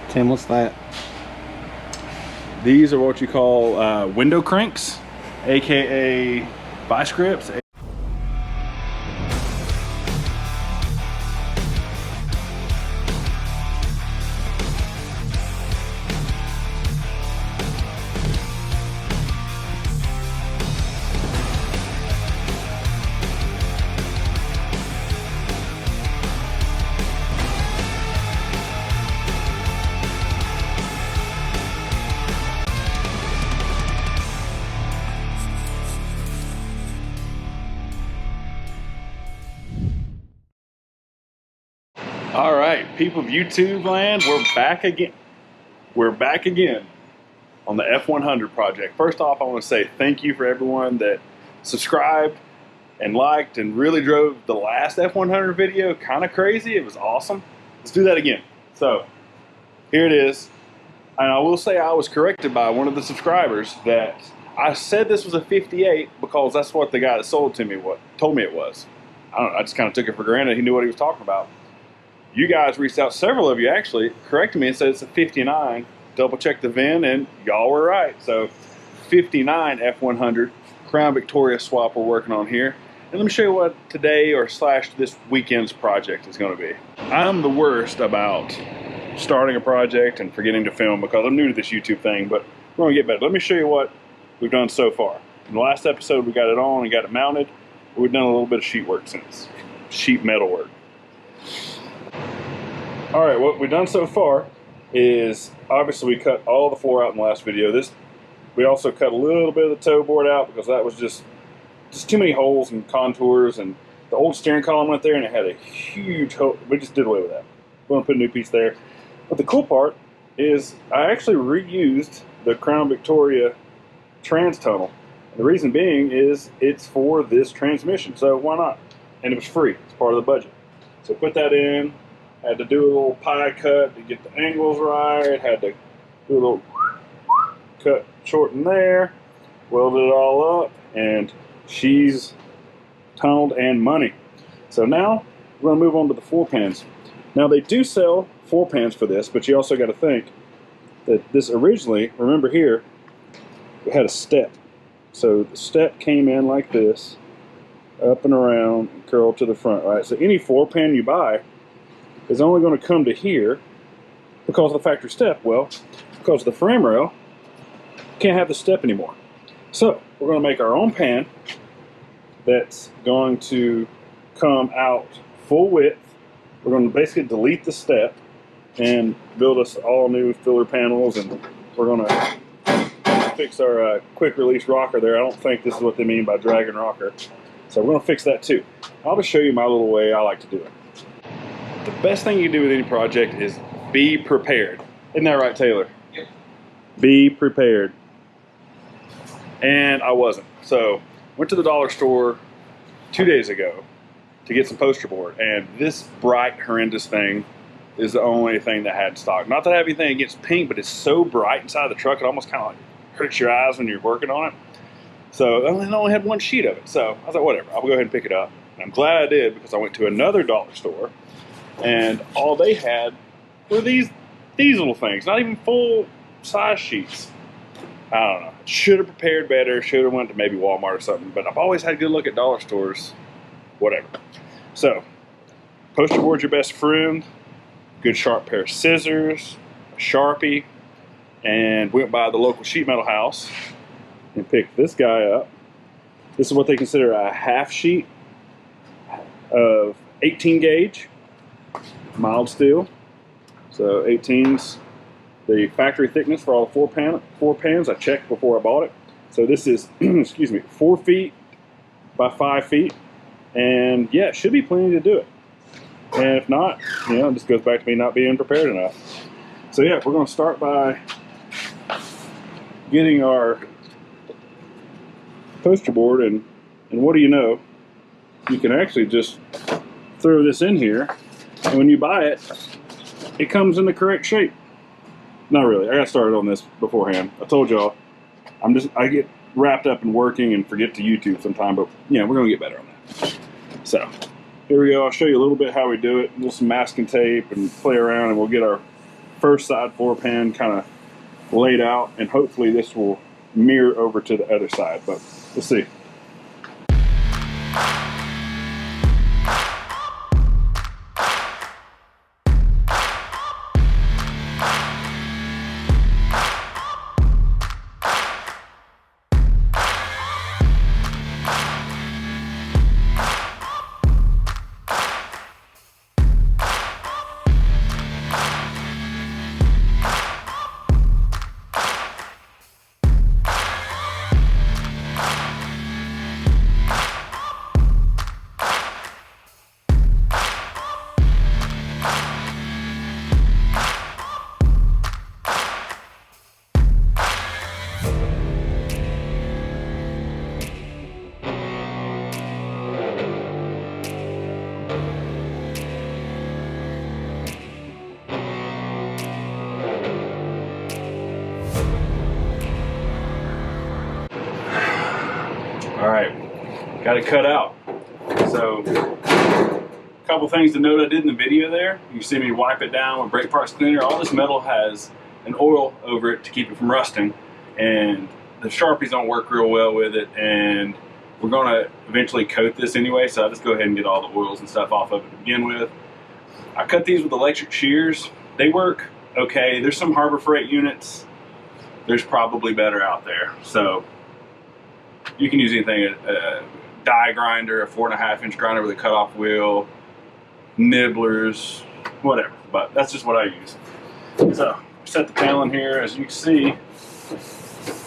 Tim, what's that? These are what you call window cranks, aka vice grips. All right, people of YouTube land, we're back again. We're back again on the F100 project. First off, I want to say thank you for everyone that subscribed and liked and really drove the last F100 video kind of crazy. It was awesome. Let's do that again. So here it is. And I will say I was corrected by one of the subscribers that I said this was a 58 because that's what the guy that sold to me told me it was. I don't know, I just kind of took it for granted. He knew what he was talking about. You guys reached out, several of you actually, corrected me and said it's a 59. Double checked the VIN and y'all were right. So 59 F100 Crown Victoria swap we're working on here. And let me show you what today or / this weekend's project is going to be. I'm the worst about starting a project and forgetting to film because I'm new to this YouTube thing, but we're going to get better. Let me show you what we've done so far. In the last episode we got it on and got it mounted. We've done a little bit of sheet work since. Sheet metal work. All right, what we've done so far is obviously we cut all the floor out in the last video. We also cut a little bit of the toe board out because that was just too many holes and contours, and the old steering column went there and it had a huge hole. We just did away with that. We're gonna put a new piece there. But the cool part is I actually reused the Crown Victoria trans tunnel. And the reason being is it's for this transmission, so why not? And it was free, it's part of the budget. So put that in. Had to do a little pie cut to get the angles right. Had to do a little cut shorten there. Welded it all up, and she's tunneled and money. So now we're going to move on to the floor pans. Now they do sell floor pans for this, but you also got to think that this originally, remember here, it had a step. So the step came in like this, up and around, and curled to the front, right? So any floor pan you buy is only going to come to here because of the factory step. Well, because the frame rail can't have the step anymore. So we're going to make our own pan that's going to come out full width. We're going to basically delete the step and build us all new filler panels, and we're going to fix our quick release rocker there. I don't think this is what they mean by dragon rocker. So we're going to fix that too. I'll just show you my little way I like to do it. The best thing you can do with any project is be prepared. Isn't that right, Taylor? Yep. Be prepared. And I wasn't. So went to the dollar store 2 days ago to get some poster board, and this bright, horrendous thing is the only thing that had stock. Not that I have anything against pink, but it's so bright inside the truck it almost kind of like hurts your eyes when you're working on it. So I only had one sheet of it. So I was like, whatever, I'll go ahead and pick it up. And I'm glad I did because I went to another dollar store and all they had were these little things, not even full size sheets. I don't know. Should have prepared better. Should have went to maybe Walmart or something. But I've always had a good look at dollar stores. Whatever. So, poster board's your best friend. Good sharp pair of scissors, a Sharpie, and went by the local sheet metal house and picked this guy up. This is what they consider a half sheet of 18 gauge. Mild steel, so 18's the factory thickness for all the floor pans. I checked before I bought it. So this is, excuse me, 4 feet by 5 feet, and yeah, it should be plenty to do it. And if not, you know, it just goes back to me not being prepared enough. So yeah, we're going to start by getting our poster board, and what do you know? You can actually just throw this in here. And when you buy it, it comes in the correct shape. Not really. I got started on this beforehand. I told y'all, I get wrapped up in working and forget to YouTube sometime, but yeah, we're gonna get better on that. So here we go. I'll show you a little bit how we do it. We'll some masking tape and play around, and we'll get our first side floor pan kind of laid out, and hopefully this will mirror over to the other side, but we'll see. All right, got it cut out. So, a couple things to note I did in the video there. You see me wipe it down with brake parts cleaner. All this metal has an oil over it to keep it from rusting, and the Sharpies don't work real well with it, and we're gonna eventually coat this anyway, so I'll just go ahead and get all the oils and stuff off of it to begin with. I cut these with electric shears. They work okay. There's some Harbor Freight units. There's probably better out there. So you can use anything, a die grinder, a 4.5 inch grinder with a cutoff wheel, nibblers, whatever. But that's just what I use. So set the panel in here. As you can see,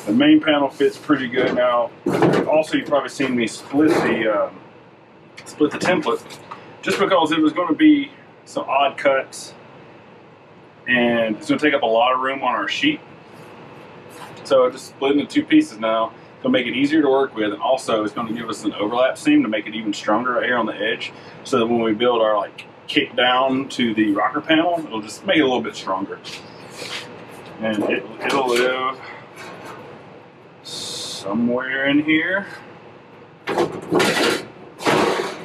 the main panel fits pretty good. Now, also you've probably seen me split the template, just because it was going to be some odd cuts, and it's going to take up a lot of room on our sheet. So just split into two pieces now. It'll make it easier to work with, and also it's going to give us an overlap seam to make it even stronger right here on the edge, so that when we build our like kick down to the rocker panel, it'll just make it a little bit stronger. And it'll live somewhere in here.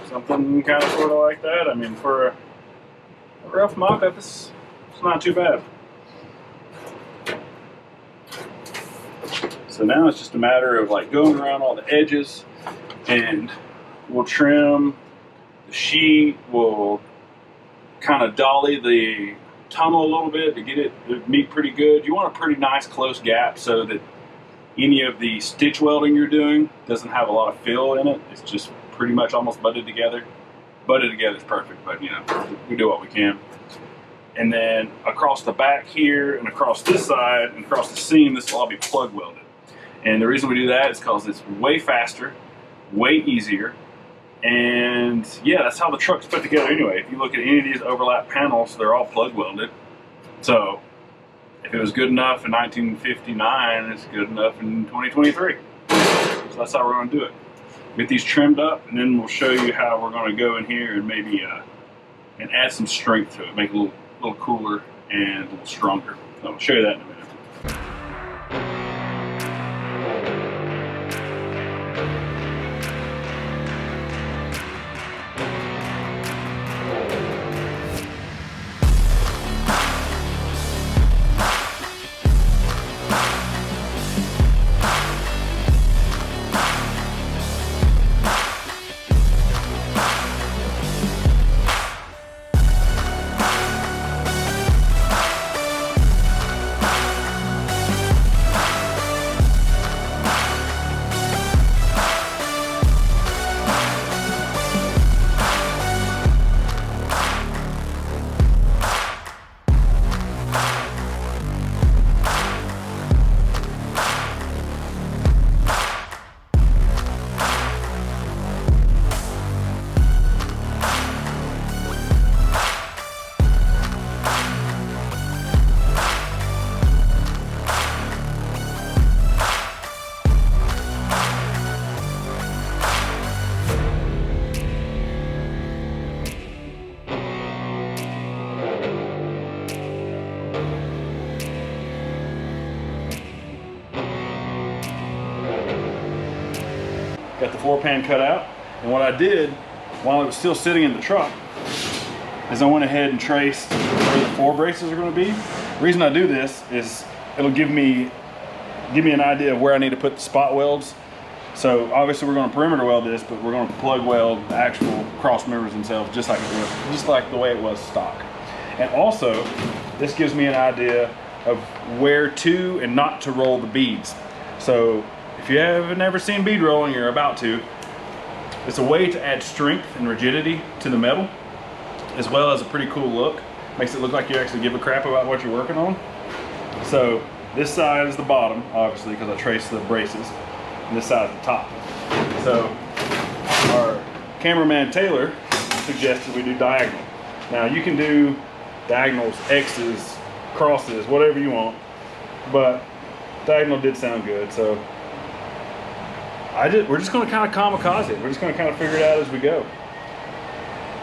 Something kind of sort of like that. I mean, for a rough mock-up, it's not too bad. So now it's just a matter of like going around all the edges, and we'll trim the sheet, we'll kind of dolly the tunnel a little bit to get it to meet pretty good. You want a pretty nice close gap so that any of the stitch welding you're doing doesn't have a lot of fill in it. It's just pretty much almost butted together. Butted together is perfect, but you know, we do what we can. And then across the back here and across this side and across the seam, this will all be plug welded. And the reason we do that is because it's way faster, way easier, and yeah, that's how the truck's put together anyway. If you look at any of these overlap panels, they're all plug welded. So if it was good enough in 1959, it's good enough in 2023. So that's how we're going to do it. Get these trimmed up, and then we'll show you how we're going to go in here and maybe and add some strength to it, make it a little cooler and a little stronger. So I'll show you that in a minute. Got the floor pan cut out, and what I did while it was still sitting in the truck is I went ahead and traced where the floor braces are going to be, The reason I do this is it'll give me an idea of where I need to put the spot welds. So obviously we're going to perimeter weld this, but we're going to plug weld the actual cross members themselves just like the way it was stock. And also, this gives me an idea of where to and not to roll the beads. So if you have never seen bead rolling, you're about to. It's a way to add strength and rigidity to the metal, as well as a pretty cool look. Makes it look like you actually give a crap about what you're working on. So this side is the bottom, obviously, because I traced the braces. And this side is the top. So our cameraman Taylor suggested we do diagonal. Now you can do diagonals, X's, crosses, whatever you want, but diagonal did sound good. So we're just going to kind of kamikaze it. We're just going to kind of figure it out as we go.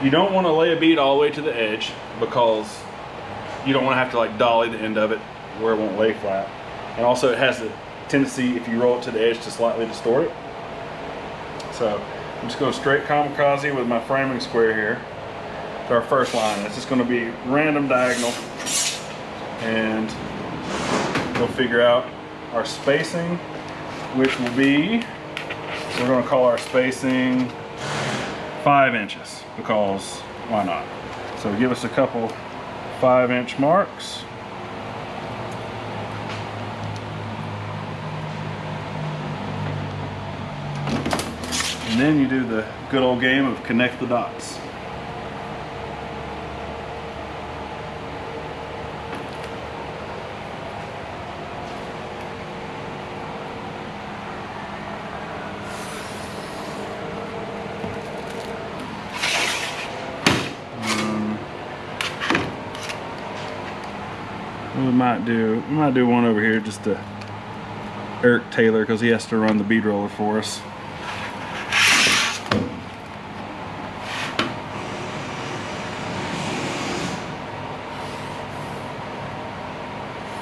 You don't want to lay a bead all the way to the edge because you don't want to have to like dolly the end of it where it won't lay flat. And also it has the tendency, if you roll it to the edge, to slightly distort it. So I'm just going straight kamikaze with my framing square here to our first line. It's just going to be random diagonal, and we'll figure out our spacing, which will be, we're going to call our spacing 5 inches because why not? So give us a couple 5-inch marks. And then you do the good old game of connect the dots. We might do one over here just to irk Taylor because he has to run the bead roller for us.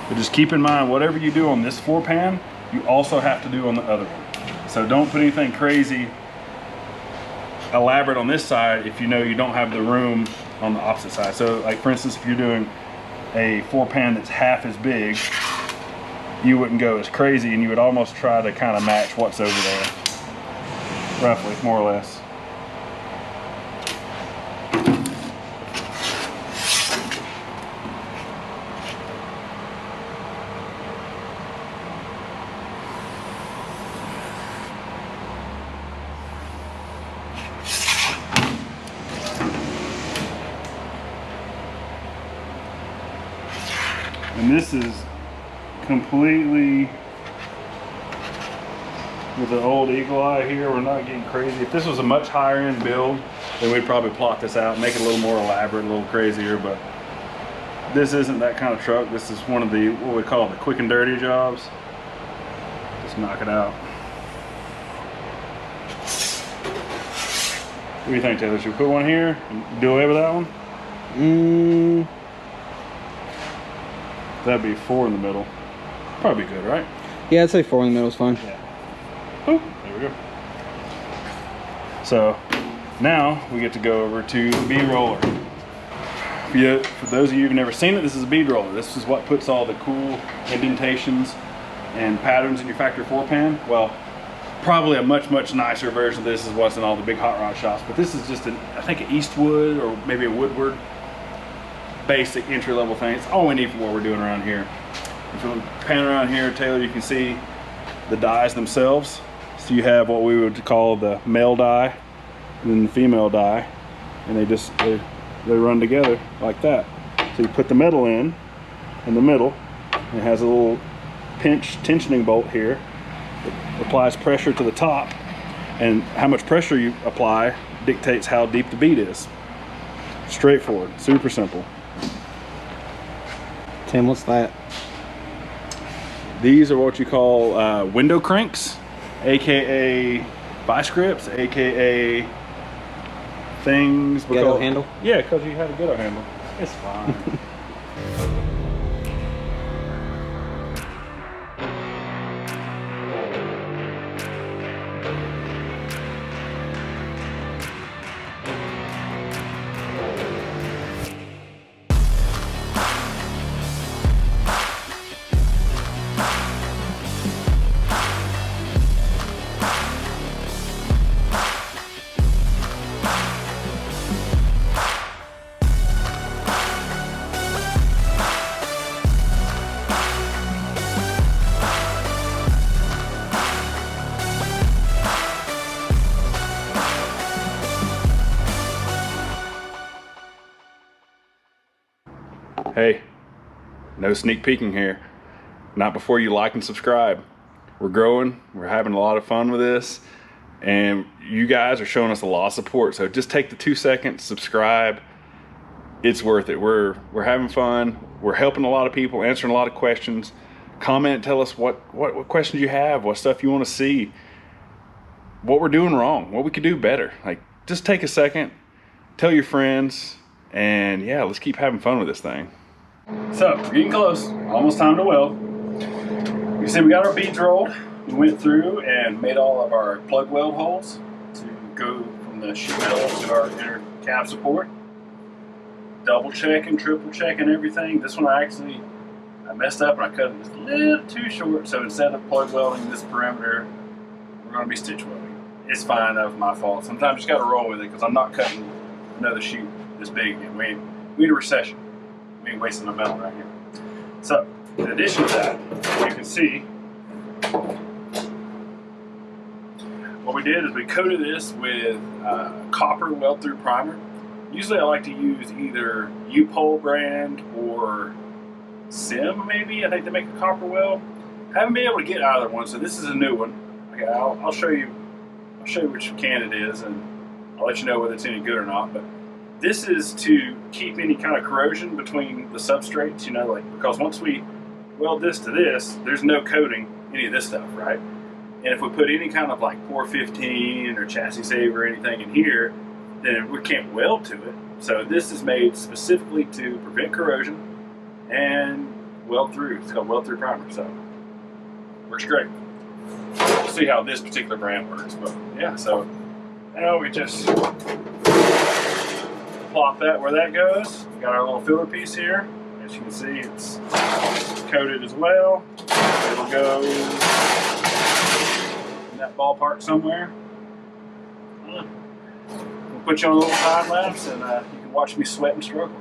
But just keep in mind, whatever you do on this 4-pan, you also have to do on the other one. So don't put anything crazy elaborate on this side if you know you don't have the room on the opposite side. So like for instance, if you're doing a 4-pan that's half as big, you wouldn't go as crazy and you would almost try to kind of match what's over there. Roughly, more or less. And this is completely with the old eagle eye here. We're not getting crazy. If this was a much higher end build, then we'd probably plot this out, make it a little more elaborate, a little crazier, but this isn't that kind of truck. This is one of the, what we call the quick and dirty jobs. Just knock it out. What do you think, Taylor? Should we put one here and do away with that one? That'd be 4 in the middle. Probably good, right? Yeah, I'd say 4 in the middle is fine. Yeah. Oh, there we go. So now we get to go over to the bead roller. For those of you who've never seen it, this is a bead roller. This is what puts all the cool indentations and patterns in your factory 4-pan. Well, probably a much nicer version of this is what's in all the big hot rod shops. But this is just I think an Eastwood or maybe a Woodward basic entry-level thing. It's all we need for what we're doing around here. If you pan around here, Taylor, you can see the dies themselves. So you have what we would call the male die and then the female die, and they run together like that. So you put the metal in the middle, and it has a little tensioning bolt here that applies pressure to the top, and how much pressure you apply dictates how deep the bead is. Straightforward, super simple. Tim, what's that? These are what you call window cranks, aka vice grips, aka things. Ghetto handle? Yeah, because you have a ghetto handle. It's fine. no sneak peeking here. Not before you like and subscribe. We're growing, we're having a lot of fun with this, and you guys are showing us a lot of support. So just take the 2 seconds, subscribe. It's worth it. We're having fun. We're helping a lot of people, answering a lot of questions. Comment, tell us what questions you have, what stuff you want to see, what we're doing wrong, what we could do better. Like, just take a second, tell your friends, and yeah, let's keep having fun with this thing. So we're getting close, almost time to weld. You see we got our beads rolled. We went through and made all of our plug weld holes to go from the sheet metal to our inner cap support. Double checking, triple checking everything. This one I messed up and I cut it just a little too short, so instead of plug welding this perimeter, we're going to be stitch welding. It's fine, that was my fault. Sometimes you just got to roll with it because I'm not cutting another sheet this big again. We need a recession. We ain't wasting the metal right here. So, in addition to that, you can see what we did is we coated this with copper weld-through primer. Usually I like to use either U-Pole brand or Sim, maybe. I think they make a copper weld. I haven't been able to get either one, so this is a new one. Okay, I'll show you which can it is, and I'll let you know whether it's any good or not. But this is to keep any kind of corrosion between the substrates, you know, like, because once we weld this to this, there's no coating any of this stuff, right? And if we put any kind of like 415 or chassis save or anything in here, then we can't weld to it. So this is made specifically to prevent corrosion and weld through. It's called weld through primer, so works great. We'll see how this particular brand works, but yeah, so now we just plop that where that goes. We got our little filler piece here. As you can see, it's coated as well. It'll go in that ballpark somewhere. We'll put you on a little time lapse and you can watch me sweat and struggle.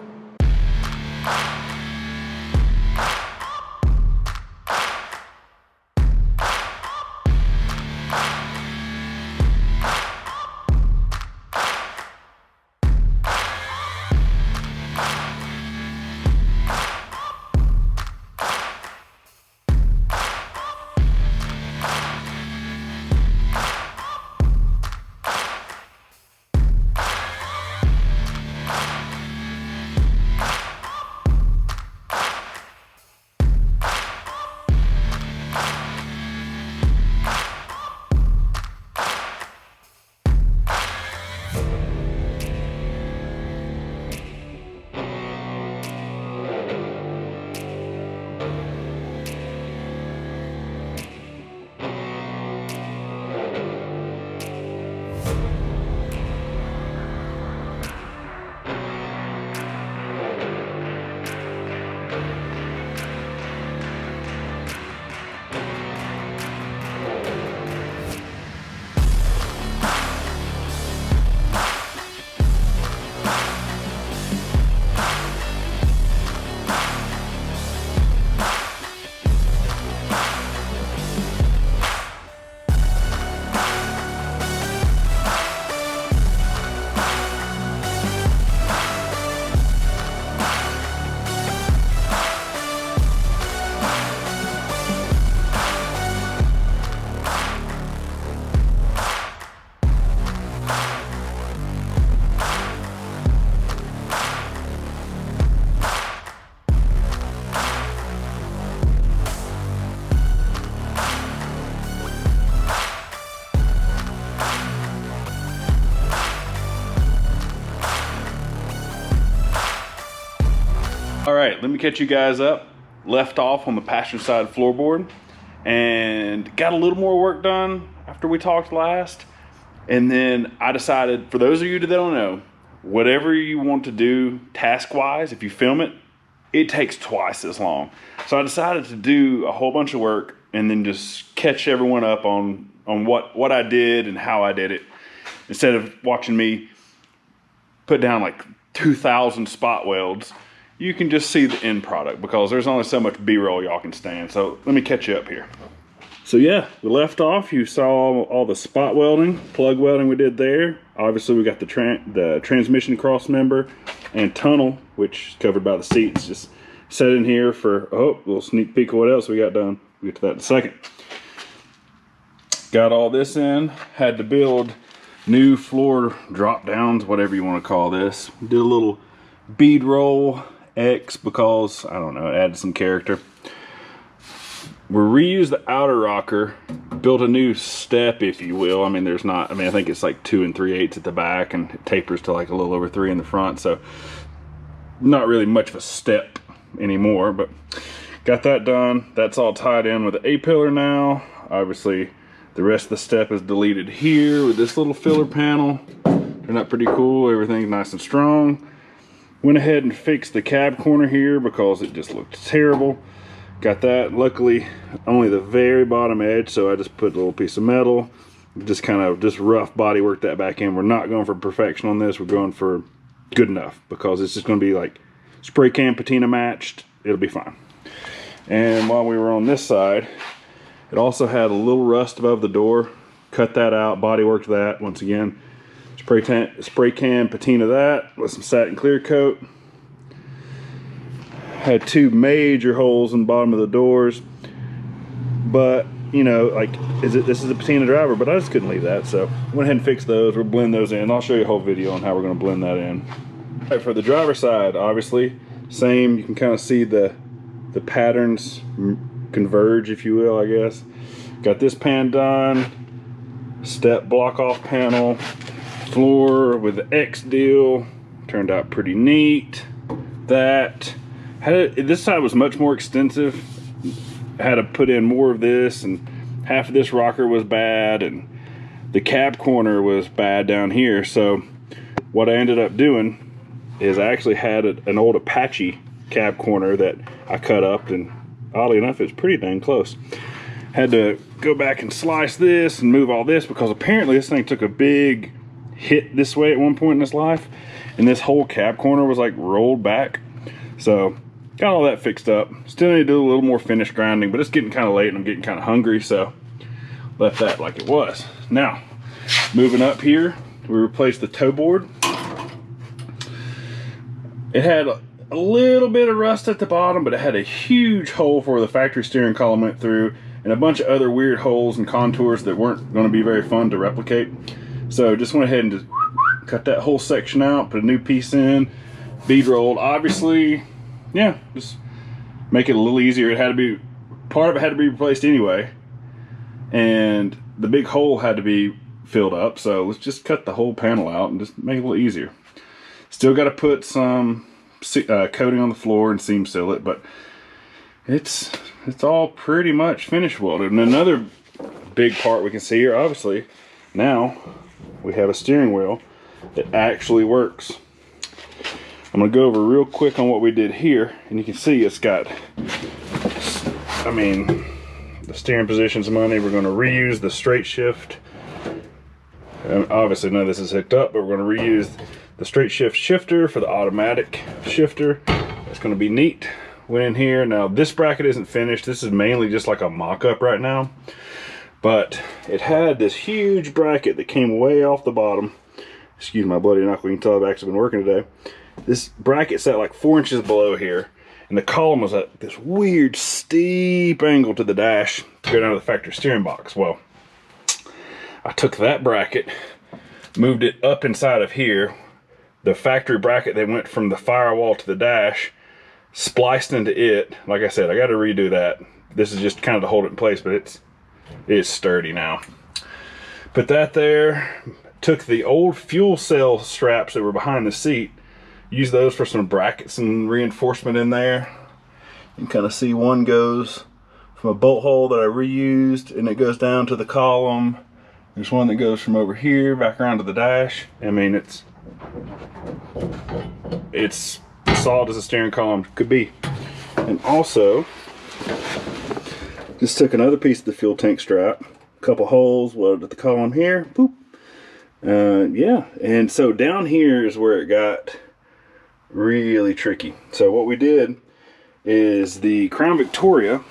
All right, let me catch you guys up. Left off on the passenger side floorboard and got a little more work done after we talked last. And then I decided, for those of you that don't know, whatever you want to do task-wise, if you film it, it takes twice as long. So I decided to do a whole bunch of work and then just catch everyone up on what I did and how I did it, instead of watching me put down like 2,000 spot welds. You can just see the end product because there's only so much B-roll y'all can stand. So let me catch you up here. So yeah, we left off. You saw all the spot welding, plug welding we did there. Obviously we got the transmission cross member and tunnel, which is covered by the seats, just set in here for, oh, a little sneak peek of what else we got done. We'll get to that in a second. Got all this in, had to build new floor drop downs, whatever you want to call this. Did a little bead roll X because, I don't know, it added some character. We reused the outer rocker, built a new step, if you will. I mean, there's not, I mean, I think it's like 2 3/8 at the back and it tapers to like a little over 3 in the front. So not really much of a step anymore, but got that done. That's all tied in with the A-pillar now. Obviously, the rest of the step is deleted here with this little filler panel. Turned out pretty cool. Everything's nice and strong. Went ahead and fixed the cab corner here because it just looked terrible. Got that, luckily only the very bottom edge, so I just put a little piece of metal, just kind of just rough body work that back in. We're not going for perfection on this, we're going for good enough because it's just going to be like spray can patina matched. It'll be fine. And while we were on this side, it also had a little rust above the door. Cut that out, body worked that once again. Spray can patina that with some satin clear coat. Had 2 major holes in the bottom of the doors, but you know, like, this is a patina driver, but I just couldn't leave that, so went ahead and fixed those. We'll blend those in. I'll show you a whole video on how we're going to blend that in. All right, for the driver side, obviously same. You can kind of see the patterns converge, if you will, I guess. Got this pan done, step block off panel, floor with the X deal, turned out pretty neat. That this side was much more extensive. I had to put in more of this, and half of this rocker was bad, and the cab corner was bad down here. So what I ended up doing is I actually had an old Apache cab corner that I cut up, and oddly enough it's pretty dang close. Had to go back and slice this and move all this because apparently this thing took a big hit this way at one point in its life, and this whole cab corner was like rolled back. So got all that fixed up. Still need to do a little more finish grinding, but it's getting kind of late and I'm getting kind of hungry, so left that like it was. Now, moving up here, we replaced the toe board. It had a little bit of rust at the bottom, but it had a huge hole where the factory steering column went through, and a bunch of other weird holes and contours that weren't going to be very fun to replicate. So just went ahead and just cut that whole section out, put a new piece in, bead rolled. Obviously, yeah, just make it a little easier. It had to be, part of it had to be replaced anyway, and the big hole had to be filled up, so let's just cut the whole panel out and just make it a little easier. Still got to put some coating on the floor and seam seal it, but it's all pretty much finish welded. And another big part we can see here, obviously, now we have a steering wheel that actually works. I'm going to go over real quick on what we did here, and you can see it's got, I mean, the steering position's money. We're going to reuse the straight shift. Obviously none of this is hooked up, but we're going to reuse the straight shift shifter for the automatic shifter. It's going to be neat. Went in here. Now this bracket isn't finished. This is mainly just like a mock-up right now, but it had this huge bracket that came way off the bottom. Excuse my bloody knuckle, you can tell I've actually been working today. This bracket sat like 4 inches below here, and the column was at this weird steep angle to the dash to go down to the factory steering box. Well, I took that bracket, moved it up inside of here. The factory bracket that went from the firewall to the dash, spliced into it. Like I said, I got to redo that. This is just kind of to hold it in place, but it's sturdy now. Put that there. Took the old fuel cell straps that were behind the seat, used those for some brackets and reinforcement in there. You can kind of see one goes from a bolt hole that I reused, and it goes down to the column. There's one that goes from over here back around to the dash. I mean, it's solid as a steering column could be. And also, just took another piece of the fuel tank strap, a couple holes, welded the column here, boop. Yeah, and so down here is where it got really tricky. So what we did is the Crown Victoria,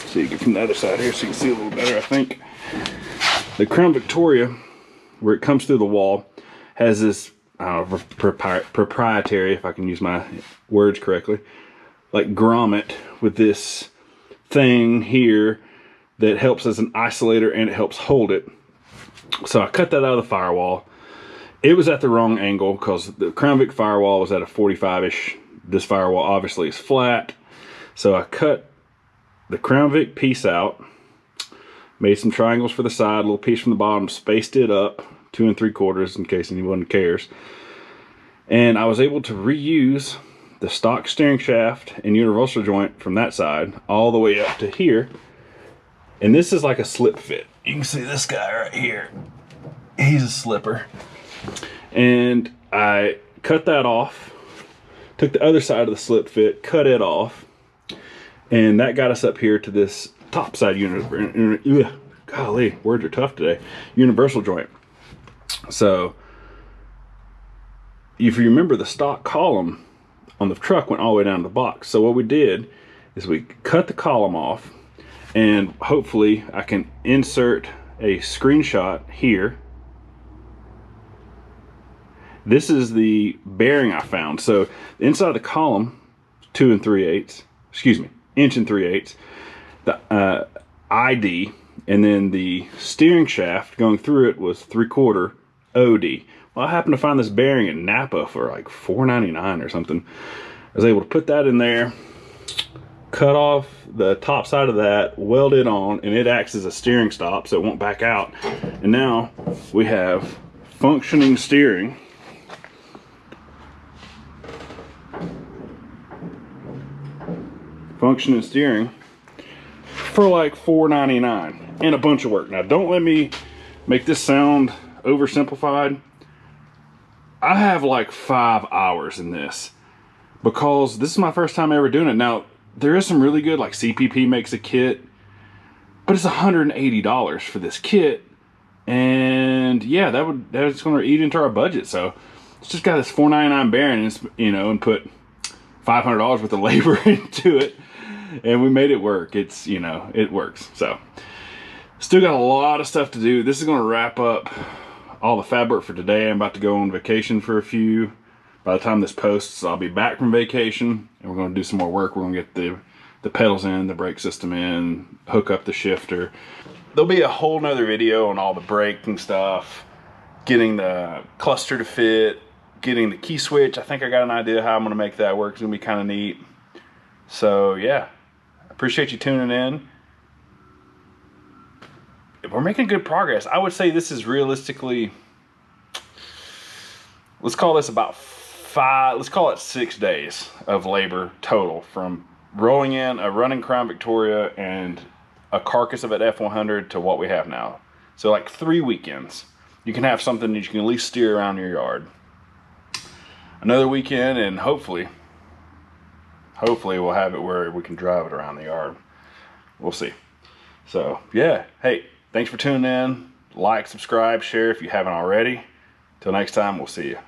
so you get from the other side here so you can see a little better, I think. The Crown Victoria, where it comes through the wall, has this, I don't know, proprietary, if I can use my words correctly, like grommet with this thing here that helps as an isolator and it helps hold it. So I cut that out of the firewall. It was at the wrong angle because the Crown Vic firewall was at a 45-ish. This firewall obviously is flat. So I cut the Crown Vic piece out, made some triangles for the side, a little piece from the bottom, spaced it up 2 3/4 in case anyone cares. And I was able to reuse the stock steering shaft and universal joint from that side all the way up to here. And this is like a slip fit. You can see this guy right here. He's a slipper. And I cut that off, took the other side of the slip fit, cut it off, and that got us up here to this top side unit. Golly, words are tough today. Universal joint. So if you remember, the stock column on the truck went all the way down to the box. So what we did is we cut the column off, and hopefully I can insert a screenshot here. This is the bearing I found. So the inside of the column, 2 3/8, excuse me, 1 3/8, the ID, and then the steering shaft going through it was 3/4 OD. Well, I happened to find this bearing in Napa for like $4.99 or something. I was able to put that in there, cut off the top side of that, weld it on, and it acts as a steering stop so it won't back out. And now we have functioning steering. Functioning steering for like $4.99 and a bunch of work. Now don't let me make this sound oversimplified. I have like 5 hours in this because this is my first time ever doing it. Now there is some really good, like CPP makes a kit, but it's $180 for this kit, and yeah, that's going to eat into our budget. So it's just got this $4.99 bearing, and you know, and put $500 worth of labor into it, and we made it work. It's, you know, it works. So still got a lot of stuff to do. This is going to wrap up all the fab work for today. I'm about to go on vacation for a few. By the time this posts, I'll be back from vacation, and we're going to do some more work. We're going to get the pedals in, the brake system in, hook up the shifter. There'll be a whole nother video on all the braking stuff, getting the cluster to fit, getting the key switch. I think I got an idea how I'm going to make that work. It's going to be kind of neat. So yeah, appreciate you tuning in. We're making good progress. I would say this is realistically, let's call this about 5, let's call it 6 days of labor total, from rolling in a running Crown Victoria and a carcass of an F100 to what we have now. So like 3 weekends. You can have something that you can at least steer around your yard. Another weekend, and hopefully we'll have it where we can drive it around the yard. We'll see. So yeah, hey, thanks for tuning in. Like, subscribe, share if you haven't already. Till next time, we'll see you.